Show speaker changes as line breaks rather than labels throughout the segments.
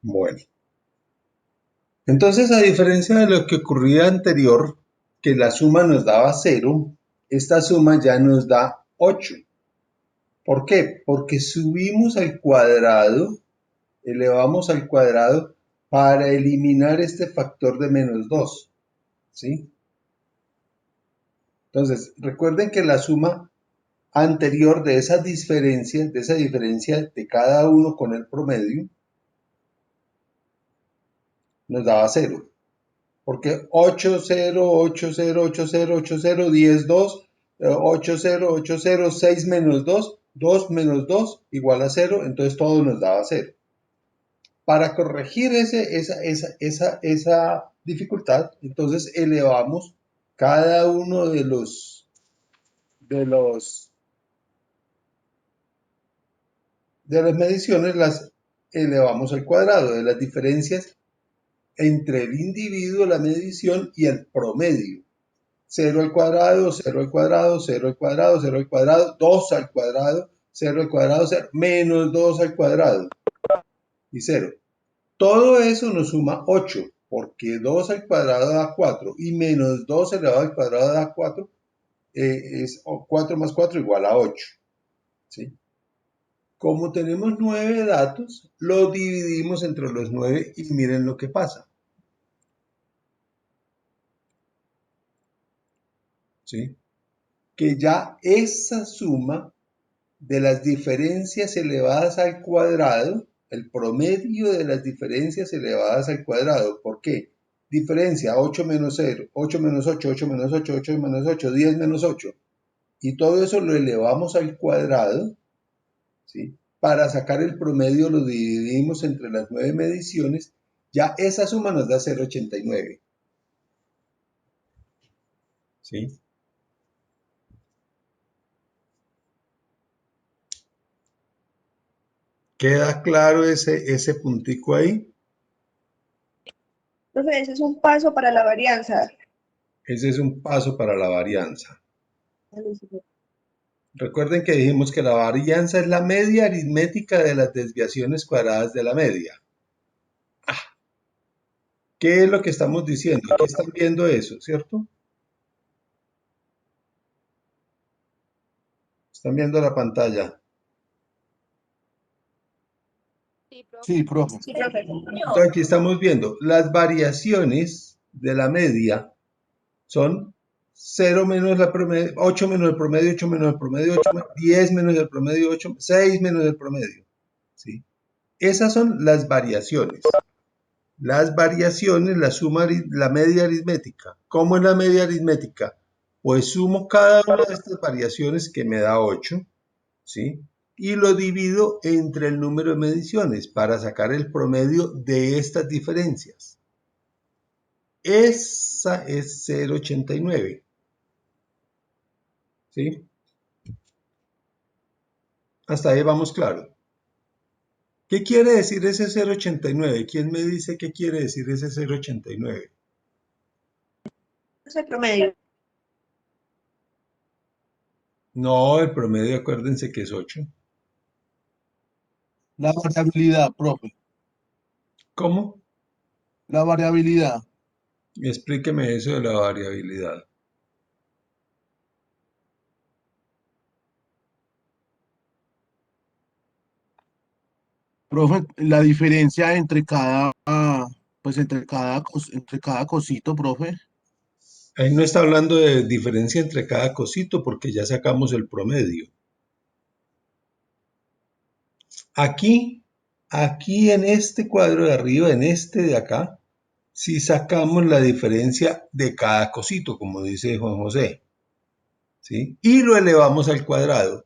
Bueno, entonces a diferencia de lo que ocurría anterior, que la suma nos daba 0, esta suma ya nos da 8. ¿Por qué? Porque subimos al cuadrado, elevamos al cuadrado para eliminar este factor de menos 2, ¿sí? Entonces, recuerden que la suma anterior de esa diferencia de cada uno con el promedio, nos daba 0. Porque 8, 0, 8, 0, 8, 0, 8, 0, 10, 2, 8, 0, 8, 0, 6 menos 2, 2 menos 2 igual a 0, entonces todo nos daba 0. Para corregir esa dificultad, entonces elevamos cada uno de los de las mediciones, las elevamos al cuadrado de las diferencias entre el individuo, la medición y el promedio. 0 al cuadrado, 0 al cuadrado, 0 al cuadrado, 0 al cuadrado, 2 al cuadrado, 0 al cuadrado, 0, menos 2 al cuadrado y 0. Todo eso nos suma 8, porque 2 al cuadrado da 4 y menos 2 elevado al cuadrado da 4, es 4 más 4 igual a 8. ¿Sí? Como tenemos 9 datos, lo dividimos entre los 9 y miren lo que pasa. ¿Sí? Que ya esa suma de las diferencias elevadas al cuadrado, el promedio de las diferencias elevadas al cuadrado. ¿Por qué? Diferencia 8 menos 0, 8 menos 8, 8 menos 8, 8 menos 8, 10 menos 8. Y todo eso lo elevamos al cuadrado, ¿sí? Para sacar el promedio lo dividimos entre las 9 mediciones. Ya esa suma nos da 0,89. ¿Sí? ¿Queda claro ese puntico ahí?
Entonces, ese es un paso para la varianza.
Ese es un paso para la varianza. Recuerden que dijimos que la varianza es la media aritmética de las desviaciones cuadradas de la media. ¿Qué es lo que estamos diciendo? Aquí están viendo eso, ¿cierto? Están viendo la pantalla.
Sí, profe.
Sí, profe.
Entonces aquí estamos viendo las variaciones de la media son 0 menos la promedio, 8 menos el promedio, 8 menos el promedio, 8, 10 menos el promedio, 8, 6 menos el promedio. ¿Sí? Esas son las variaciones. Las variaciones, la media aritmética. ¿Cómo es la media aritmética? Pues sumo cada una de estas variaciones que me da 8, ¿sí? Y lo divido entre el número de mediciones para sacar el promedio de estas diferencias. Esa es 0,89, ¿sí? Hasta ahí vamos claro. ¿Qué quiere decir ese 0,89? ¿Quién me dice qué quiere decir ese 0,89?
Es el promedio.
No, el promedio, acuérdense que es 8.
La variabilidad, profe.
¿Cómo?
La variabilidad.
Explíqueme eso de la variabilidad.
Profe, la diferencia entre cada cosito, profe.
Ahí no está hablando de diferencia entre cada cosito porque ya sacamos el promedio. Aquí en este cuadro de arriba, en este de acá, sí sacamos la diferencia de cada cosito, como dice Juan José, ¿sí? Y lo elevamos al cuadrado.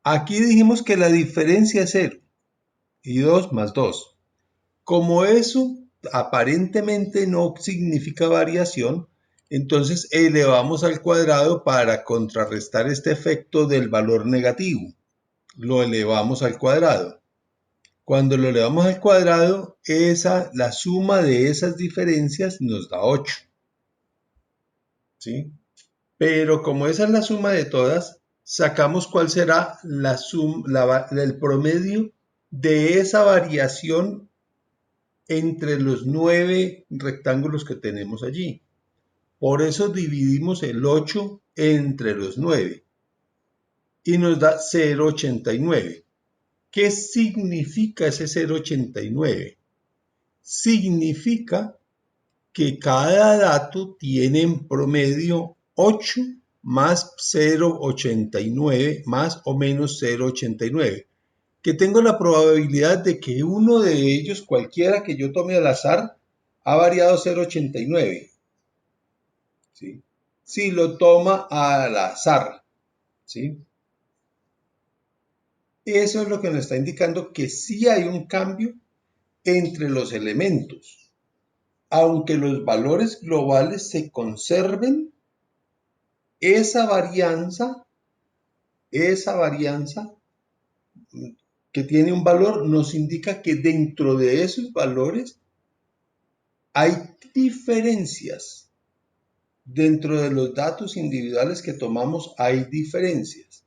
Aquí dijimos que la diferencia es 0 y 2 más 2. Como eso aparentemente no significa variación, entonces elevamos al cuadrado para contrarrestar este efecto del valor negativo. Lo elevamos al cuadrado. Cuando lo elevamos al cuadrado, la suma de esas diferencias nos da 8. ¿Sí? Pero como esa es la suma de todas, sacamos cuál será el promedio de esa variación entre los 9 rectángulos que tenemos allí. Por eso dividimos el 8 entre los 9 y nos da 0,89. ¿Qué significa ese 0,89? Significa que cada dato tiene en promedio 8 más 0,89 más o menos 0,89. Que tengo la probabilidad de que uno de ellos, cualquiera que yo tome al azar, ha variado 0,89. ¿Sí? Si lo toma al azar. ¿Sí? Eso es lo que nos está indicando que sí hay un cambio entre los elementos. Aunque los valores globales se conserven, esa varianza que tiene un valor nos indica que dentro de esos valores hay diferencias. Dentro de los datos individuales que tomamos hay diferencias.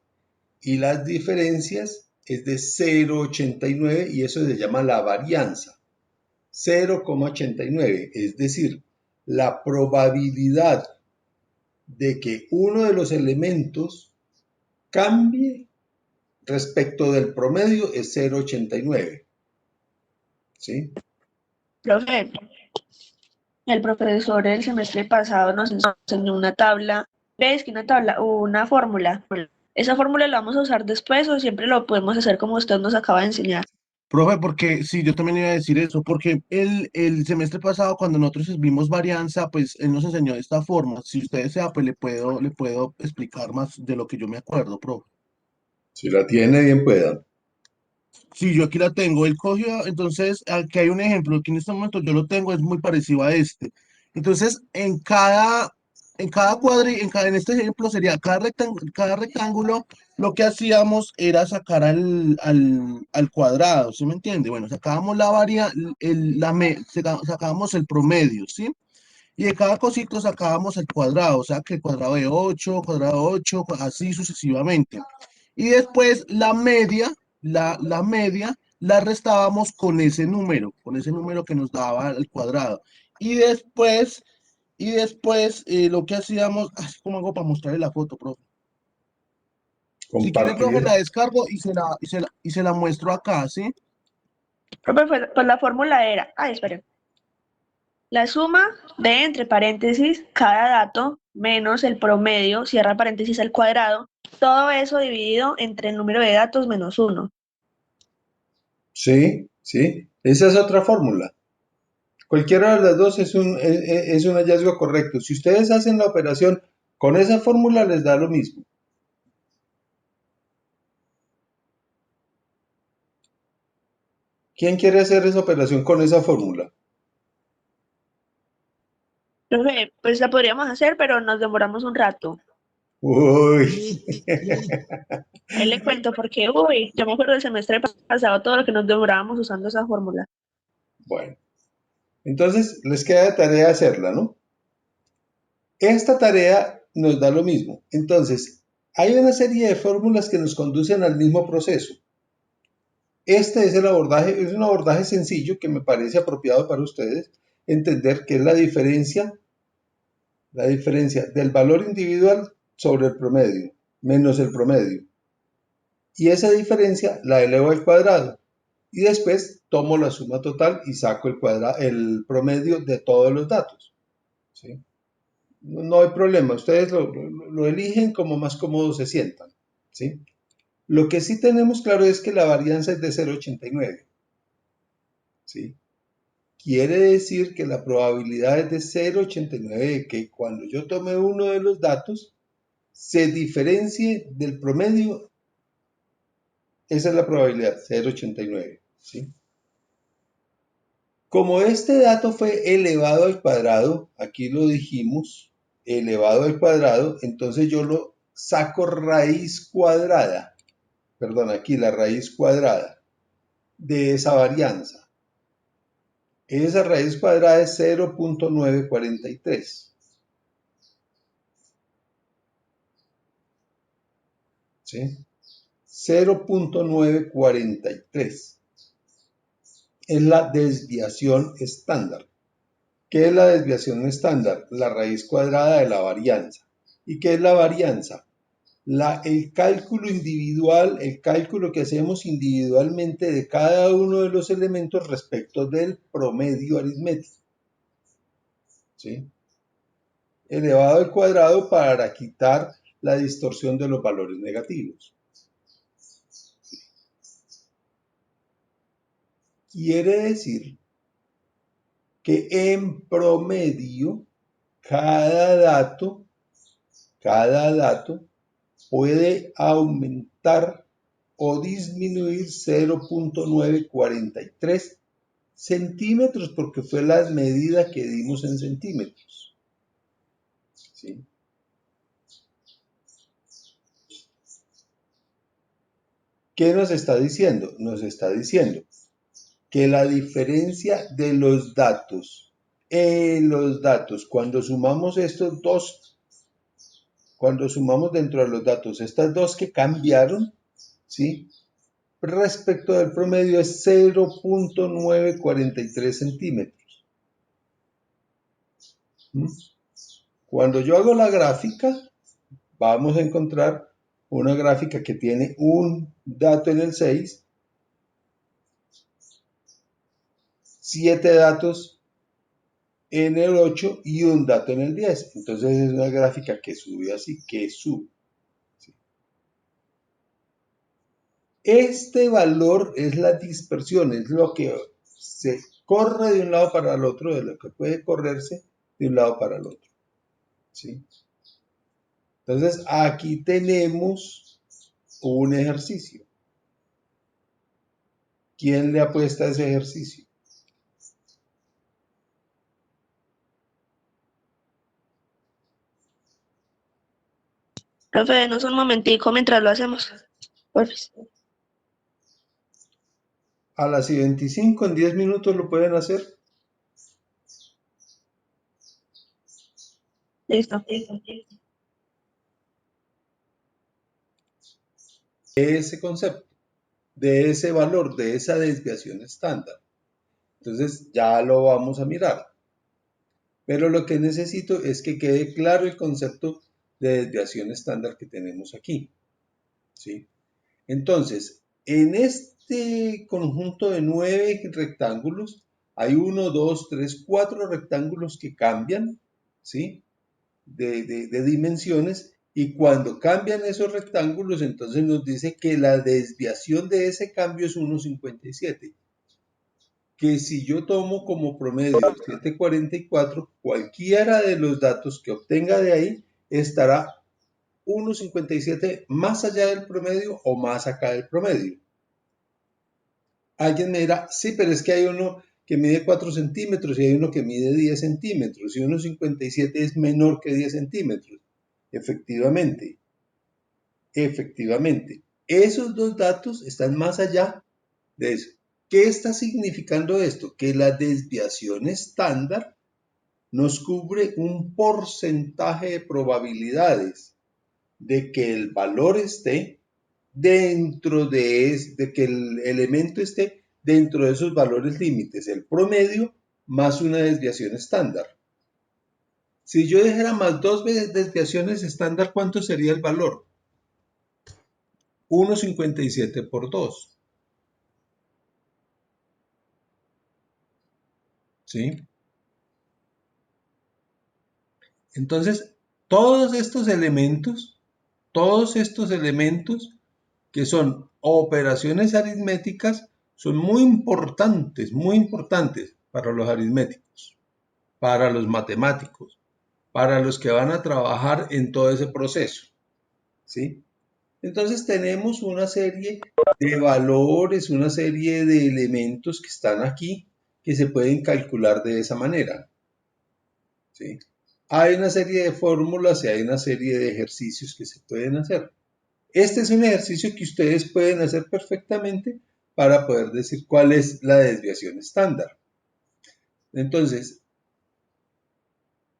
Y las diferencias es de 0,89 y eso se llama la varianza. 0,89, es decir, la probabilidad de que uno de los elementos cambie respecto del promedio es 0,89. ¿Sí?
Profe, el profesor el semestre pasado nos enseñó una tabla, ¿ves que una tabla o una fórmula? ¿Esa fórmula la vamos a usar después o siempre lo podemos hacer como usted nos acaba de enseñar?
Profe, porque sí, yo también iba a decir eso, porque el semestre pasado cuando nosotros vimos varianza, pues él nos enseñó de esta forma. Si usted desea, pues le puedo explicar más de lo que yo me acuerdo, profe.
Si la tiene, bien pueda.
Sí, yo aquí la tengo. Él cogió, entonces, aquí hay un ejemplo, que en este momento yo lo tengo, es muy parecido a este. Entonces, en cada cuadri, en este ejemplo sería cada rectángulo, lo que hacíamos era sacar al cuadrado, ¿sí me entiende? Bueno, sacábamos sacábamos el promedio, ¿sí? Y de cada cosito sacábamos el cuadrado, o sea que el cuadrado de 8, así sucesivamente. Y después la media la restábamos con ese número que nos daba el cuadrado. Y después lo que hacíamos, ¿cómo hago para mostrarle la foto, profe? Si quiere, profe,
Compartir.
la descargo y se la muestro acá, ¿sí?
Profe, pues la fórmula era, esperen, la suma de entre paréntesis cada dato menos el promedio, cierra paréntesis al cuadrado, todo eso dividido entre el número de datos menos uno.
Sí, sí. Esa es otra fórmula. Cualquiera de las dos es un hallazgo correcto. Si ustedes hacen la operación con esa fórmula, les da lo mismo. ¿Quién quiere hacer esa operación con esa fórmula?
Profe, pues la podríamos hacer, pero nos demoramos un rato.
Uy,
Ahí le cuento porque, yo me acuerdo del semestre pasado todo lo que nos demorábamos usando esa fórmula.
bueno. Entonces, les queda de tarea hacerla, ¿no? Esta tarea nos da lo mismo. Entonces, hay una serie de fórmulas que nos conducen al mismo proceso. Este es un abordaje sencillo que me parece apropiado para ustedes entender que es la diferencia del valor individual sobre el promedio, menos el promedio. Y esa diferencia la elevo al cuadrado. Y después tomo la suma total y saco el promedio de todos los datos. ¿Sí? No hay problema, ustedes lo eligen como más cómodos se sientan. ¿Sí? Lo que sí tenemos claro es que la varianza es de 0,89. ¿Sí? Quiere decir que la probabilidad es de 0,89 de que cuando yo tome uno de los datos se diferencie del promedio. Esa es la probabilidad, 0,89. ¿Sí? Como este dato fue elevado al cuadrado, aquí lo dijimos, elevado al cuadrado, entonces yo lo saco raíz cuadrada, perdón, aquí la raíz cuadrada de esa varianza. Esa raíz cuadrada es 0,943. ¿Sí? 0,943. es la desviación estándar. ¿Qué es la desviación estándar? La raíz cuadrada de la varianza. ¿Y qué es la varianza? El cálculo individual, el cálculo que hacemos individualmente de cada uno de los elementos respecto del promedio aritmético. ¿Sí? Elevado al cuadrado para quitar la distorsión de los valores negativos. Quiere decir que en promedio cada dato puede aumentar o disminuir 0.943 centímetros porque fue la medida que dimos en centímetros. ¿Sí? ¿Qué nos está diciendo? Nos está diciendo que la diferencia de los datos cuando sumamos estos dos, cuando sumamos dentro de los datos estas dos que cambiaron, ¿sí? Respecto del promedio es 0.943 centímetros. Cuando yo hago la gráfica, vamos a encontrar una gráfica que tiene un dato en el 6, 7 datos en el 8 y un dato en el 10. Entonces es una gráfica que sube así, que sube. Este valor es la dispersión, es lo que se corre de un lado para el otro, de lo que puede correrse de un lado para el otro. ¿Sí? Entonces aquí tenemos un ejercicio. ¿Quién le apuesta a ese ejercicio?
Profe, denos un momentico mientras lo hacemos. Porfis.
A las 25, en 10 minutos lo pueden hacer.
Listo.
Ese concepto, de ese valor, de esa desviación estándar. Entonces ya lo vamos a mirar. Pero lo que necesito es que quede claro el concepto de desviación estándar que tenemos aquí. ¿Sí? Entonces, en este conjunto de 9 rectángulos, hay 1, 2, 3, 4 rectángulos que cambian, ¿sí? De dimensiones, y cuando cambian esos rectángulos, entonces nos dice que la desviación de ese cambio es 1,57. Que si yo tomo como promedio 744, cualquiera de los datos que obtenga de ahí estará 1,57 más allá del promedio o más acá del promedio. Alguien me dirá, sí, pero es que hay uno que mide 4 centímetros y hay uno que mide 10 centímetros y 1,57 es menor que 10 centímetros. Efectivamente, esos dos datos están más allá de eso. ¿Qué está significando esto? Que la desviación estándar nos cubre un porcentaje de probabilidades de que el valor esté dentro de que el elemento esté dentro de esos valores límites, el promedio más una desviación estándar. Si yo dijera más dos desviaciones estándar, ¿cuánto sería el valor? 1,57 por 2. ¿Sí? Entonces, todos estos elementos que son operaciones aritméticas son muy importantes para los aritméticos, para los matemáticos, para los que van a trabajar en todo ese proceso. ¿Sí? Entonces tenemos una serie de valores, una serie de elementos que están aquí que se pueden calcular de esa manera. ¿Sí? Hay una serie de fórmulas y hay una serie de ejercicios que se pueden hacer. Este es un ejercicio que ustedes pueden hacer perfectamente para poder decir cuál es la desviación estándar. Entonces,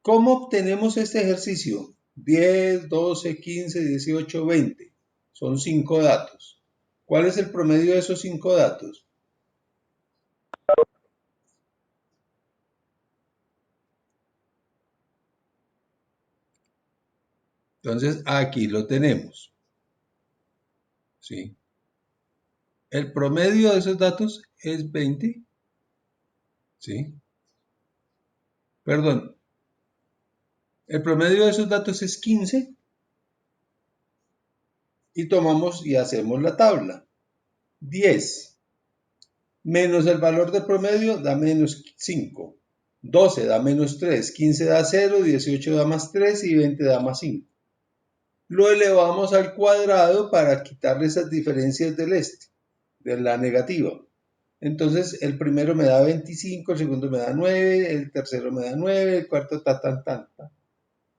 ¿cómo obtenemos este ejercicio? 10, 12, 15, 18, 20. Son 5 datos. ¿Cuál es el promedio de esos 5 datos? Entonces, aquí lo tenemos. ¿Sí? El promedio de esos datos es 20. ¿Sí? Perdón. El promedio de esos datos es 15. Y tomamos y hacemos la tabla. 10 menos el valor de promedio da menos 5. 12 da menos 3. 15 da 0. 18 da más 3. Y 20 da más 5. Lo elevamos al cuadrado para quitarle esas diferencias del de la negativa. Entonces, el primero me da 25, el segundo me da 9, el tercero me da 9, el cuarto ta.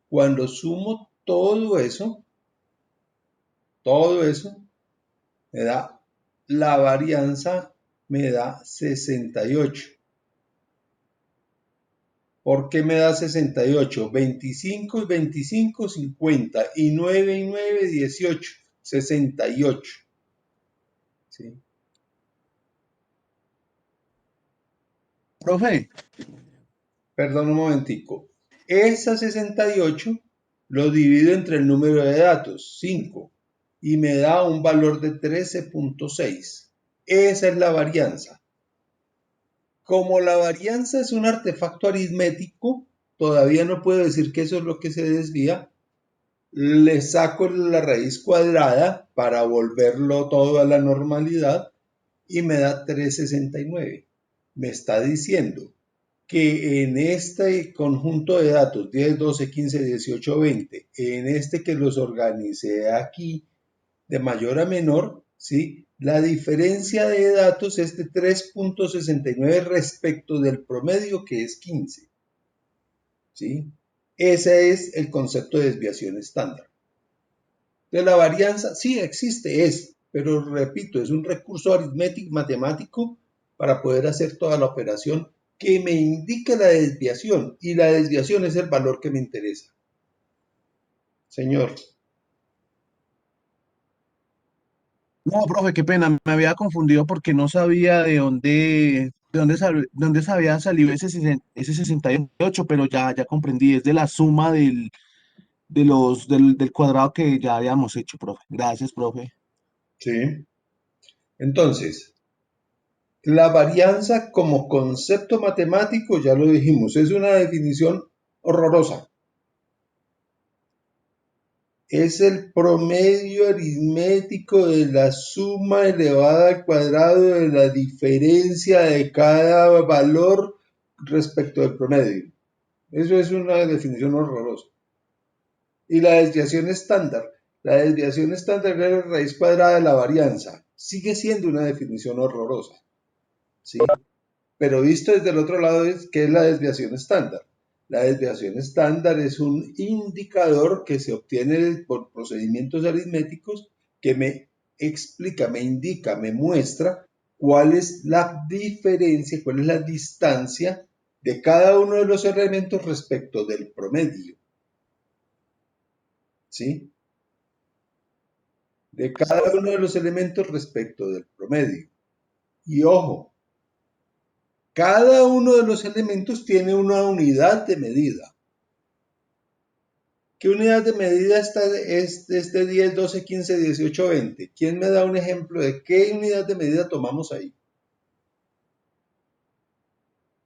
Cuando sumo todo eso, me da la varianza, me da 68. ¿Por qué me da 68? 25 y 25, 50. Y 9 y 9, 18. 68. ¿Sí?
Profe,
Perdón un momentico. Esa 68 lo divido entre el número de datos, 5, y me da un valor de 13.6. Esa es la varianza. Como la varianza es un artefacto aritmético, todavía no puedo decir que eso es lo que se desvía. Le saco la raíz cuadrada para volverlo todo a la normalidad y me da 369. Me está diciendo que en este conjunto de datos 10, 12, 15, 18, 20, en este que los organicé aquí de mayor a menor, ¿sí? La diferencia de datos es de 3.69 respecto del promedio que es 15. ¿Sí? Ese es el concepto de desviación estándar. De la varianza, sí existe, pero repito, es un recurso aritmético matemático para poder hacer toda la operación que me indique la desviación, y la desviación es el valor que me interesa. Señor.
no, profe, qué pena, me había confundido porque no sabía de dónde había salido ese 68, pero ya comprendí, es de la suma del cuadrado que ya habíamos hecho, profe. Gracias, profe.
¿Sí? Entonces, la varianza como concepto matemático, ya lo dijimos, es una definición horrorosa. Es el promedio aritmético de la suma elevada al cuadrado de la diferencia de cada valor respecto del promedio. Eso es una definición horrorosa. Y la desviación estándar. La desviación estándar es la raíz cuadrada de la varianza. Sigue siendo una definición horrorosa. ¿Sí? Pero visto desde el otro lado, ¿qué es la desviación estándar? La desviación estándar es un indicador que se obtiene por procedimientos aritméticos que me explica, me indica, me muestra cuál es la diferencia, cuál es la distancia de cada uno de los elementos respecto del promedio. ¿Sí? De cada uno de los elementos respecto del promedio. Y ojo, cada uno de los elementos tiene una unidad de medida. ¿Qué unidad de medida es de este 10, 12, 15, 18, 20? ¿Quién me da un ejemplo de qué unidad de medida tomamos ahí?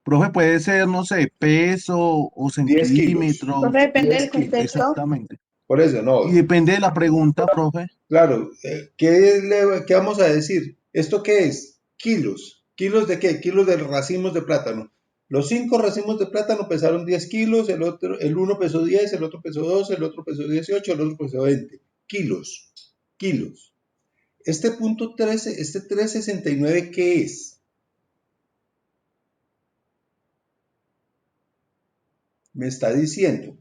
Profe, puede ser, no sé, peso o
10 kilos.
centímetros.
Profe, depende del
10 kilos.
contexto.
Exactamente.
Por eso,
Y
no.
depende de la pregunta, profe.
Claro, ¿qué vamos a decir? ¿Esto qué es? Kilos. ¿Kilos de qué? Kilos de racimos de plátano. Los 5 racimos de plátano pesaron 10 kilos, el uno pesó 10, el otro pesó 12, el otro pesó 18, el otro pesó 20. Kilos. Kilos. Este punto 13, este 369, ¿qué es? Me está diciendo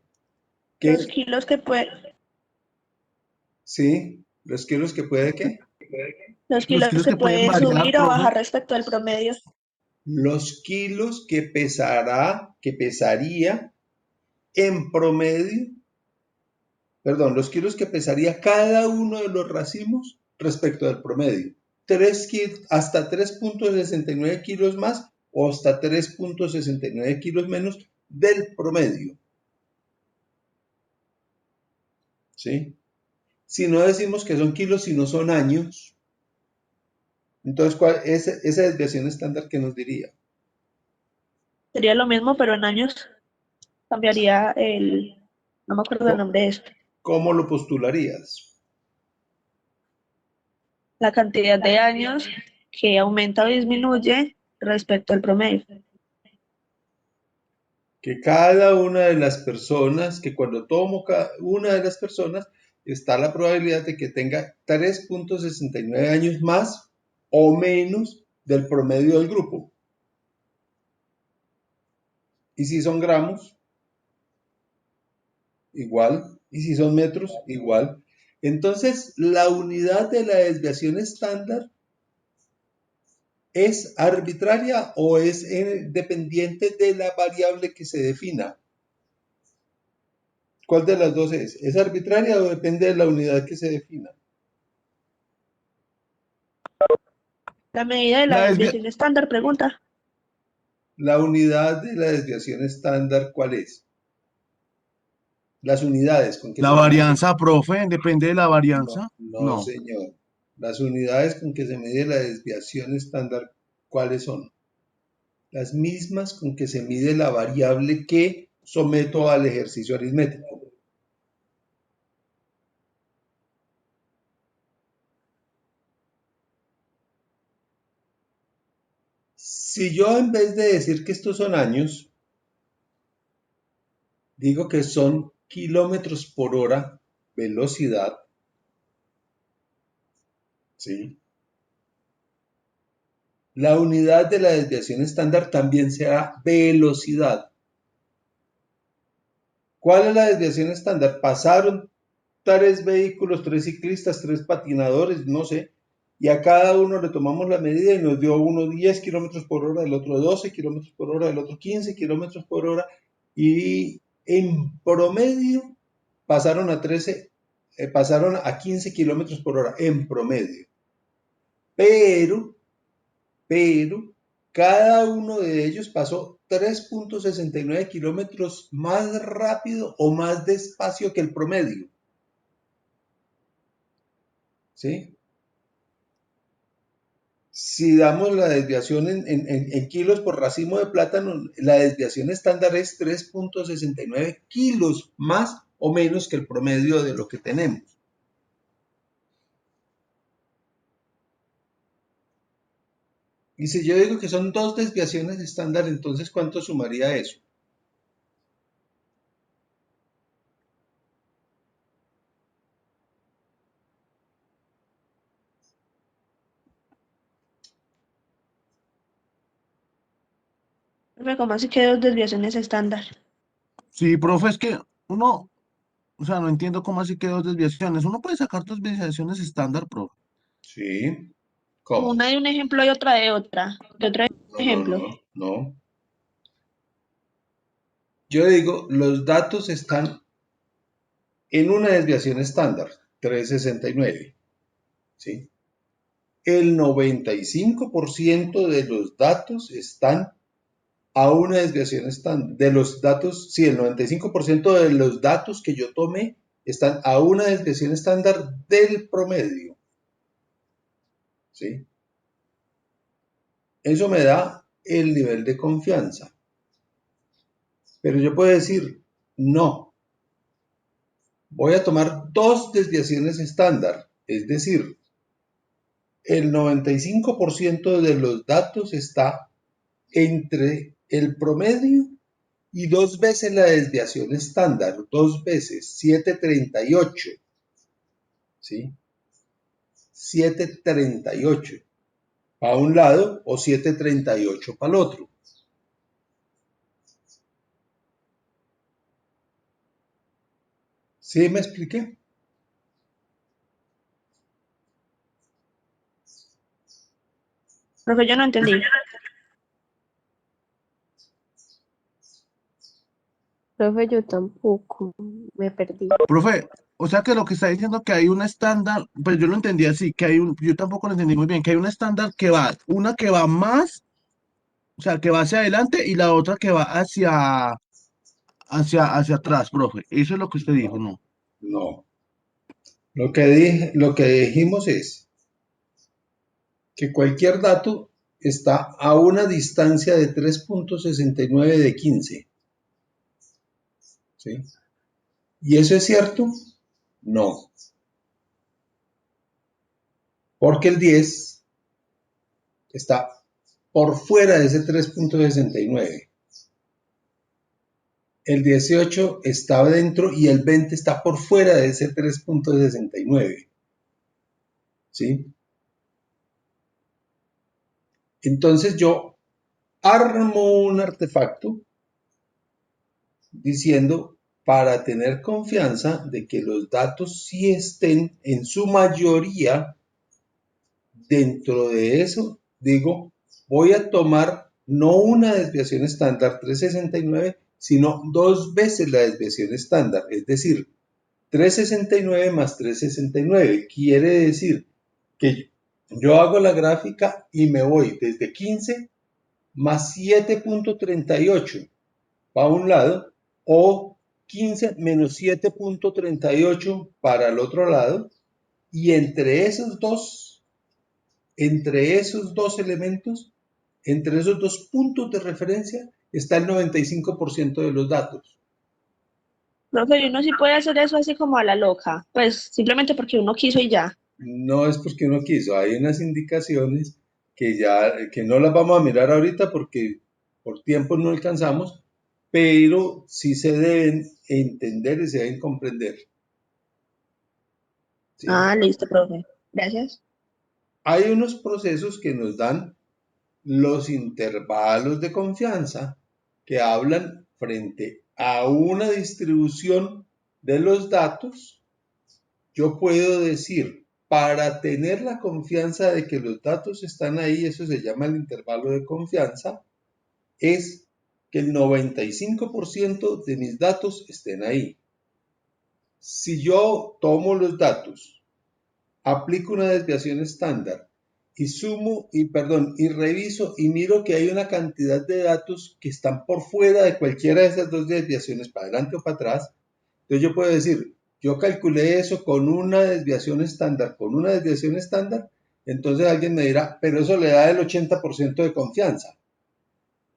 que,
Los kilos que puede,
sí, los kilos que puede, ¿qué?
los
Los
kilos
kilos
que
que pueden
puede
variar,
subir o
profe.
bajar respecto al promedio.
Los kilos que pesaría en promedio, perdón, los kilos que pesaría cada uno de los racimos respecto al promedio. Hasta 3.69 kilos más o hasta 3.69 kilos menos del promedio. ¿sí? Si no decimos que son kilos, sino son años, entonces, ¿cuál es esa desviación estándar que nos diría?
Sería lo mismo, pero en años cambiaría no me acuerdo el
Co-
nombre de esto,
¿Cómo lo postularías?
la cantidad de años que aumenta o disminuye respecto al promedio.
Que cada una de las personas, que cuando tomo cada una de las personas, está la probabilidad de que tenga 3,69 años más o menos del promedio del grupo. Y si son gramos, igual. Y si son metros, igual. Entonces, la unidad de la desviación estándar es arbitraria o es dependiente de la variable que se defina. ¿Cuál de las dos es? ¿Es arbitraria o depende de la unidad que se defina?
La medida de
La
la
desvia-
desviación estándar pregunta.
La unidad de la desviación estándar, ¿cuál es? Las unidades con que
la
se mide.
varianza, profe, depende de la
No,
varianza.
no,
No.
señor. Las unidades con que se mide la desviación estándar, ¿cuáles son? Las mismas con que se mide la variable que someto al ejercicio aritmético. Si yo en vez de decir que estos son años, digo que son kilómetros por hora, velocidad, ¿sí? La unidad de la desviación estándar también será velocidad. ¿Cuál es la desviación estándar? Pasaron tres vehículos, tres ciclistas, tres patinadores, no sé, y a cada uno le tomamos la medida y nos dio uno 10 kilómetros por hora, el otro 12 kilómetros por hora, el otro 15 kilómetros por hora, y en promedio pasaron a 13, pasaron a 15 kilómetros por hora, en promedio. Pero, cada uno de ellos pasó 3,69 kilómetros más rápido o más despacio que el promedio, ¿sí? Si damos la desviación en kilos por racimo de plátano, la desviación estándar es 3,69 kilos más o menos que el promedio de lo que tenemos. Y si yo digo que son dos desviaciones estándar, entonces ¿cuánto sumaría eso?
Profe, ¿cómo así que dos desviaciones estándar?
Sí, profe, es que uno, o sea, no entiendo cómo así que dos desviaciones. Uno puede sacar dos desviaciones estándar, profe.
Sí, ¿cómo?
Una de un ejemplo y otra de otra. De otro
No, no,
ejemplo.
no, no. Yo digo, los datos están en una desviación estándar, 3,69, ¿sí? El 95% de los datos están a una desviación estándar. De los datos, sí, el 95% de los datos que yo tomé están a una desviación estándar del promedio, ¿sí? Eso me da el nivel de confianza. Pero yo puedo decir, no, voy a tomar dos desviaciones estándar, es decir, el 95% de los datos está entre el promedio y dos veces la desviación estándar, dos veces, 738, ¿sí? 738 para un lado o 738 para el otro. ¿Sí me expliqué?
Profe, yo no entendí.
Profe, yo tampoco, me perdí.
Profe, o sea que lo que está diciendo que hay un estándar, pues yo lo entendí así, que hay un, yo tampoco lo entendí muy bien, que hay un estándar que va, una que va más, o sea, que va hacia adelante y la otra que va hacia atrás, profe. Eso es lo que usted dijo,
No,
¿no?
no. Lo que dijimos es que cualquier dato está a una distancia de 3.69 de 15. ¿Sí? ¿Y eso es cierto? No, porque el 10 está por fuera de ese 3.69. El 18 está dentro y el 20 está por fuera de ese 3.69. ¿Sí? Entonces yo armo un artefacto diciendo para tener confianza de que los datos sí estén en su mayoría dentro de eso, digo, voy a tomar no una desviación estándar 369, sino dos veces la desviación estándar, es decir, 369 más 369. Quiere decir que yo hago la gráfica y me voy desde 15 más 7.38 para un lado o 15 menos 7.38 para el otro lado y entre esos dos elementos, entre esos dos puntos de referencia está el 95% de los datos.
Profe, y uno sí puede hacer eso así como a la loca, pues simplemente porque uno quiso y ya.
No es porque uno quiso, hay unas indicaciones que no las vamos a mirar ahorita porque por tiempo no alcanzamos, pero sí se deben entender y se deben comprender. ¿Sí?
Ah, listo, profe. Gracias.
Hay unos procesos que nos dan los intervalos de confianza que hablan frente a una distribución de los datos. Yo puedo decir, para tener la confianza de que los datos están ahí, eso se llama el intervalo de confianza, es que el 95% de mis datos estén ahí. Si yo tomo los datos, aplico una desviación estándar y y reviso y miro que hay una cantidad de datos que están por fuera de cualquiera de esas dos desviaciones, para adelante o para atrás, entonces yo puedo decir, yo calculé eso con una desviación estándar, entonces alguien me dirá, pero eso le da el 80% de confianza.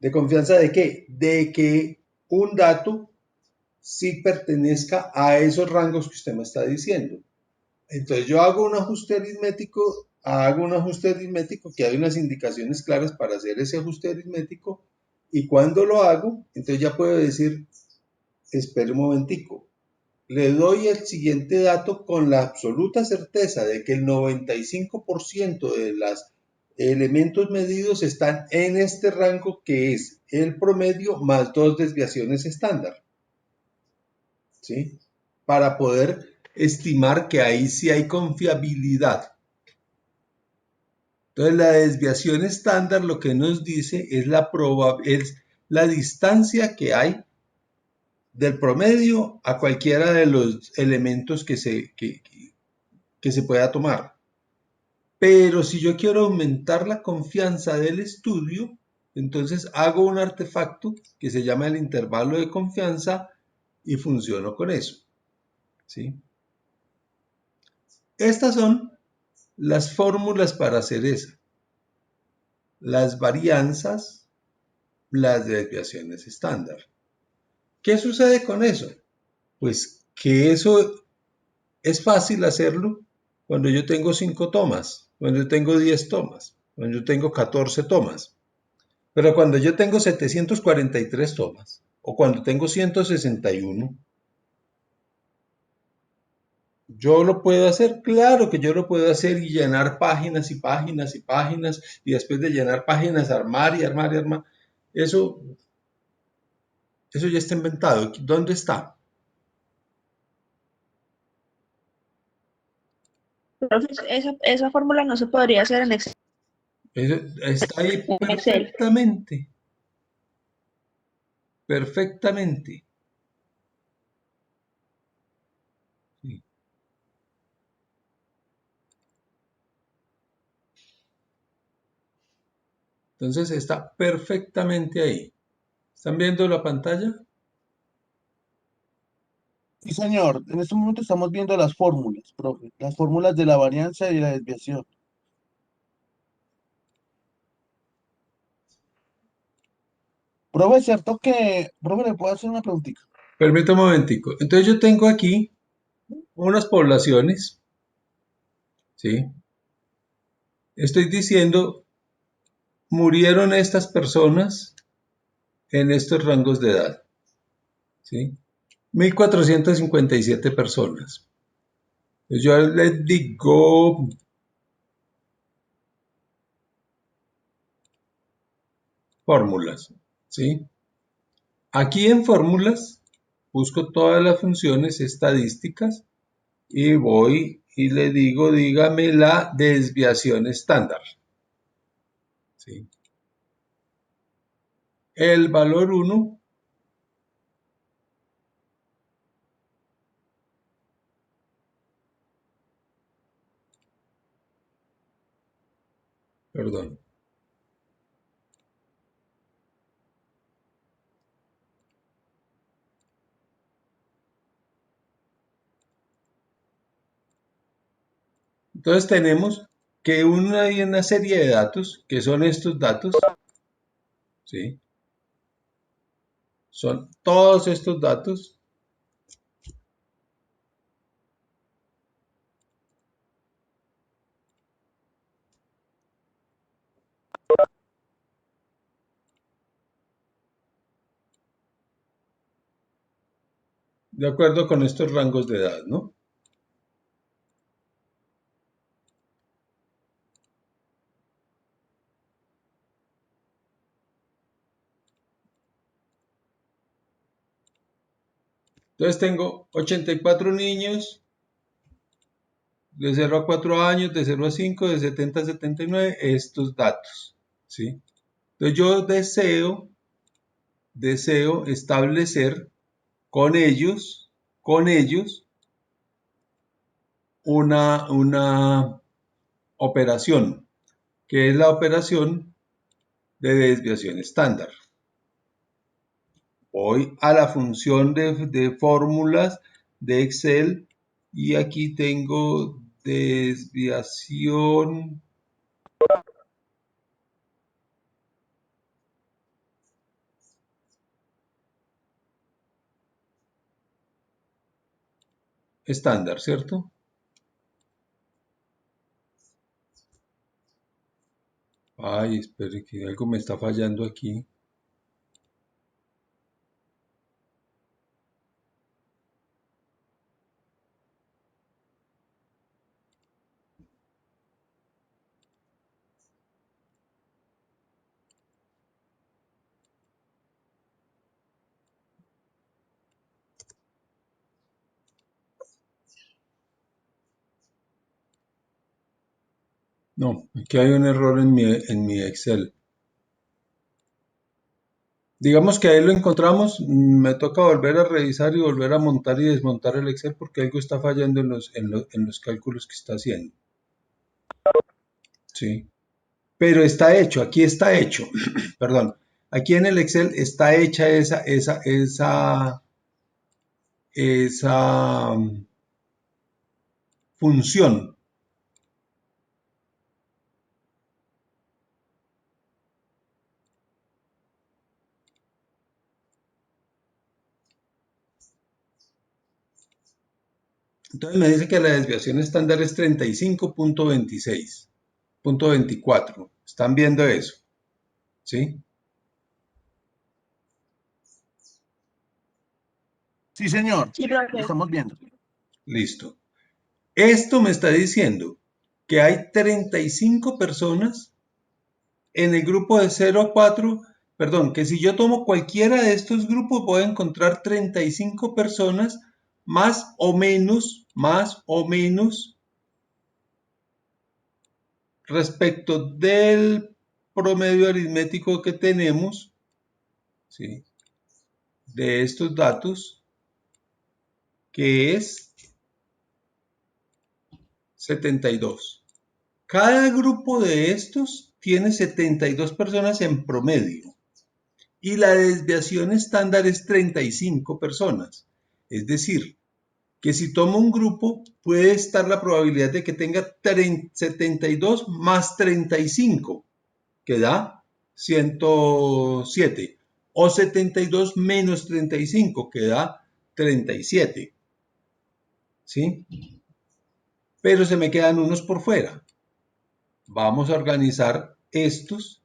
¿De confianza de qué? De que un dato sí pertenezca a esos rangos que usted me está diciendo. Entonces yo hago un ajuste aritmético que hay unas indicaciones claras para hacer ese ajuste aritmético y cuando lo hago, entonces ya puedo decir, espere un momentico, le doy el siguiente dato con la absoluta certeza de que el 95% de los elementos medidos están en este rango que es el promedio más dos desviaciones estándar. ¿Sí? Para poder estimar que ahí sí hay confiabilidad. Entonces la desviación estándar lo que nos dice es la distancia que hay del promedio a cualquiera de los elementos que se pueda tomar. Pero si yo quiero aumentar la confianza del estudio, entonces hago un artefacto que se llama el intervalo de confianza y funciono con eso. ¿Sí? Estas son las fórmulas para hacer eso. Las varianzas, las desviaciones estándar. ¿Qué sucede con eso? Pues que eso es fácil hacerlo cuando yo tengo 5 tomas, cuando yo tengo 10 tomas, cuando yo tengo 14 tomas. Pero cuando yo tengo 743 tomas o cuando tengo 161, yo lo puedo hacer, claro que yo lo puedo hacer y llenar páginas y páginas y páginas y después de llenar páginas armar y armar y armar. Eso ya está inventado. ¿Dónde está?
Profe, esa fórmula no se podría hacer en
Eso está ahí
Excel.
perfectamente. Perfectamente. Sí. Entonces está perfectamente ahí. ¿Están viendo la pantalla?
Sí, señor. En este momento estamos viendo las fórmulas, profe. Las fórmulas de la varianza y la desviación. Profe, es cierto que, profe, le puedo hacer una preguntita.
Permítame un momentico. Entonces yo tengo aquí unas poblaciones, ¿sí? Estoy diciendo, murieron estas personas en estos rangos de edad, ¿sí? 1457 personas. Entonces yo les digo fórmulas, ¿sí? Aquí en fórmulas busco todas las funciones estadísticas y voy y le digo, dígame la desviación estándar, ¿sí? El valor 1, perdón. Entonces tenemos que hay una serie de datos, que son estos datos, ¿sí? Son todos estos datos. De acuerdo con estos rangos de edad, ¿no? Entonces tengo 84 niños de 0 a 4 años, de 0 a 5, de 70 a 79, estos datos, ¿sí? Entonces yo deseo establecer con ellos una operación, que es la operación de desviación estándar. Voy a la función de fórmulas de Excel y aquí tengo desviación estándar, ¿cierto? Ay, espere que algo me está fallando aquí. No, aquí hay un error en mi Excel. Digamos que ahí lo encontramos, me toca volver a revisar y volver a montar y desmontar el Excel porque algo está fallando en los cálculos que está haciendo. Sí. Pero está hecho, aquí está hecho. Perdón. Aquí en el Excel está hecha esa función. Entonces me dice que la desviación estándar es 35.26.24. ¿Están viendo eso? ¿Sí?
Sí, señor.
Sí,
Lo
profe.
estamos viendo.
Listo. Esto me está diciendo que hay 35 personas en el grupo de 0 a 4, perdón, que si yo tomo cualquiera de estos grupos voy a encontrar 35 personas más o menos respecto del promedio aritmético que tenemos, ¿sí? De estos datos, que es 72. Cada grupo de estos tiene 72 personas en promedio y la desviación estándar es 35 personas. Es decir, que si tomo un grupo puede estar la probabilidad de que tenga 72 más 35, que da 107, o 72 menos 35, que da 37, ¿sí? Pero se me quedan unos por fuera. Vamos a organizar estos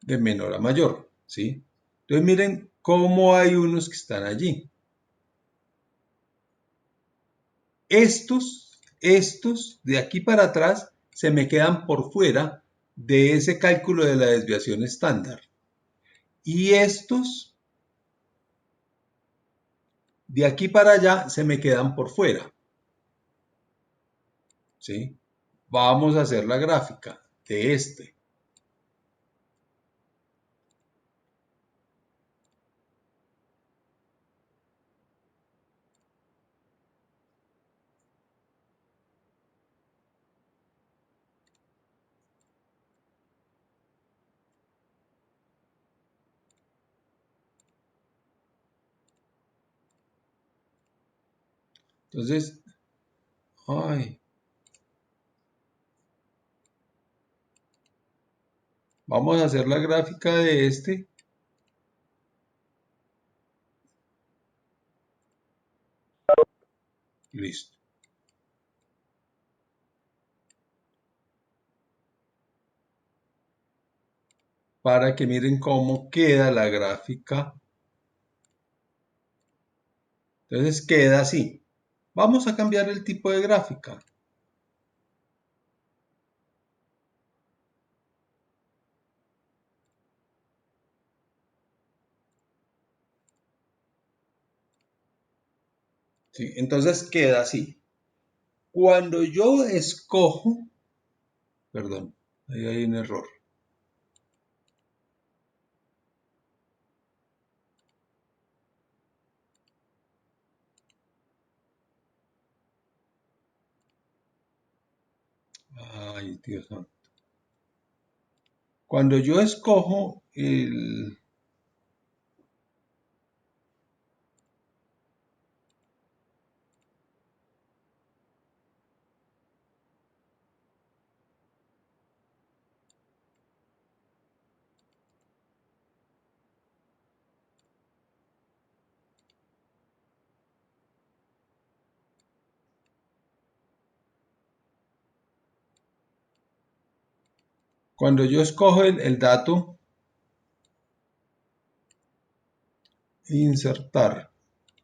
de menor a mayor, ¿sí? Entonces miren cómo hay unos que están allí. Estos de aquí para atrás se me quedan por fuera de ese cálculo de la desviación estándar. Y estos de aquí para allá se me quedan por fuera, ¿sí? Vamos a hacer la gráfica de este. Entonces, ay, vamos a hacer la gráfica de este. Listo. Para que miren cómo queda la gráfica. Entonces queda así. Vamos a cambiar el tipo de gráfica. ¿Sí? Entonces queda así. Cuando yo escojo, perdón, ahí hay un error. Ay, Dios santo. Cuando yo escojo cuando yo escojo el dato, insertar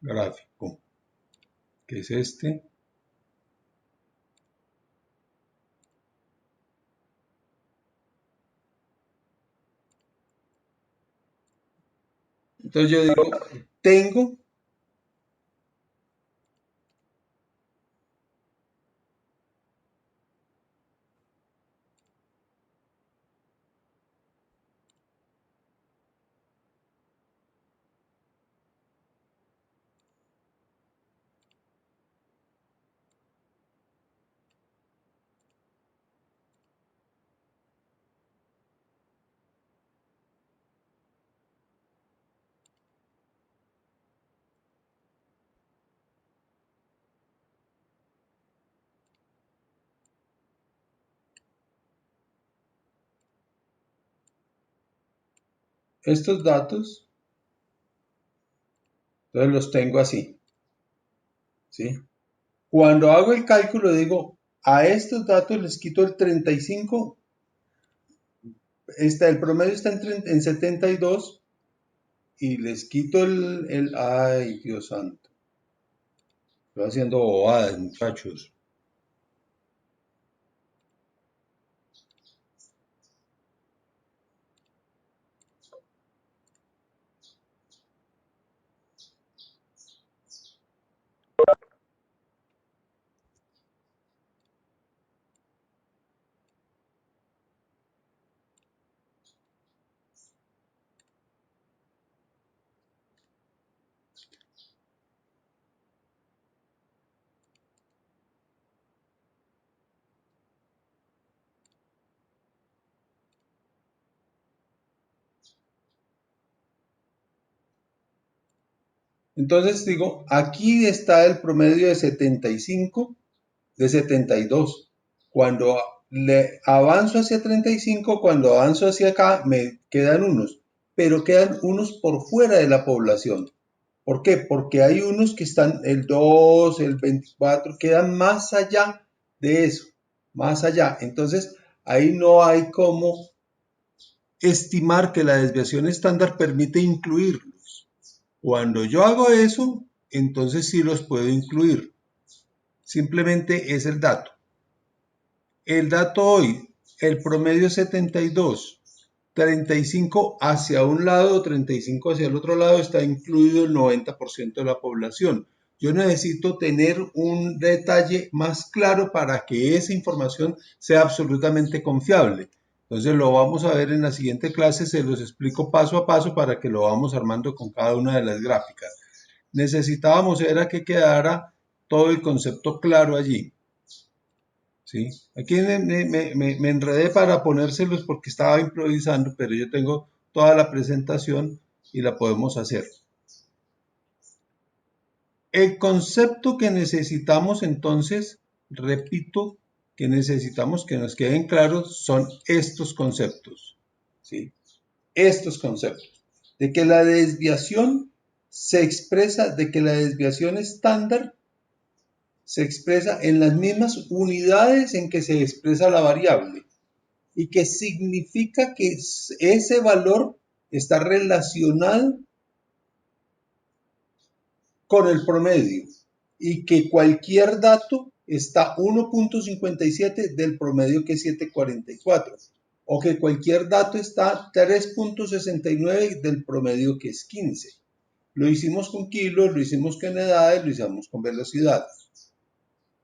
gráfico, que es este. Entonces yo digo, tengo estos datos, entonces los tengo así, ¿sí? Cuando hago el cálculo digo, a estos datos les quito el 35, el promedio está en 72 y les quito ay, Dios santo, estoy haciendo bobadas, muchachos. Entonces digo, aquí está el promedio de 75, de 72. Cuando le avanzo hacia 35, cuando avanzo hacia acá, me quedan unos, pero quedan unos por fuera de la población. ¿Por qué? Porque hay unos que están el 2, el 24, quedan más allá de eso, más allá. Entonces, ahí no hay como estimar que la desviación estándar permite incluirlos. Cuando yo hago eso, entonces sí los puedo incluir. Simplemente es el dato. El dato hoy, el promedio 72, 35 hacia un lado, 35 hacia el otro lado, está incluido el 90% de la población. Yo necesito tener un detalle más claro para que esa información sea absolutamente confiable. Entonces lo vamos a ver en la siguiente clase, se los explico paso a paso para que lo vamos armando con cada una de las gráficas. Necesitábamos era que quedara todo el concepto claro allí. ¿Sí? Aquí me enredé para ponérselos porque estaba improvisando, pero yo tengo toda la presentación y la podemos hacer. El concepto que necesitamos entonces, repito, que necesitamos que nos queden claros son estos conceptos. ¿Sí? Estos conceptos. De que la desviación se expresa, de que la desviación estándar se expresa en las mismas unidades en que se expresa la variable y que significa que ese valor está relacionado con el promedio y que cualquier dato está 1.57 del promedio que es 7.44 o que cualquier dato está 3.69 del promedio que es 15. Lo hicimos con kilos, lo hicimos con edades, lo hicimos con velocidad.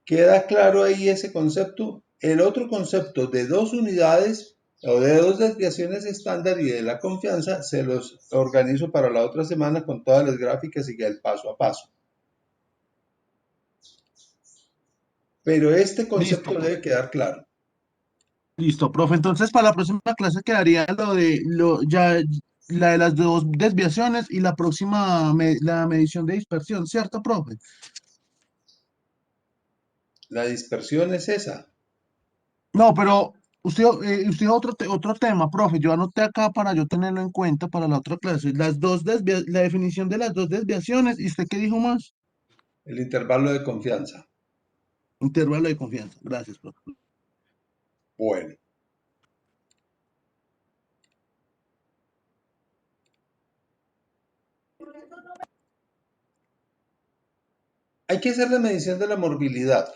¿Queda claro ahí ese concepto? El otro concepto de dos unidades o de dos desviaciones estándar y de la confianza se los organizo para la otra semana con todas las gráficas y el paso a paso. Pero este
Listo,
concepto debe quedar claro.
listo, profe. Entonces, para la próxima clase quedaría ya la de las dos desviaciones y la próxima, la medición de dispersión, ¿cierto, profe?
La dispersión es esa.
No, pero usted otro tema, profe. Yo anoté acá para yo tenerlo en cuenta para la otra clase. La definición de las dos desviaciones. ¿Y usted qué dijo más?
El intervalo de confianza.
Intervalo de confianza. Gracias, profe.
Bueno, hay que hacer la medición de la morbilidad.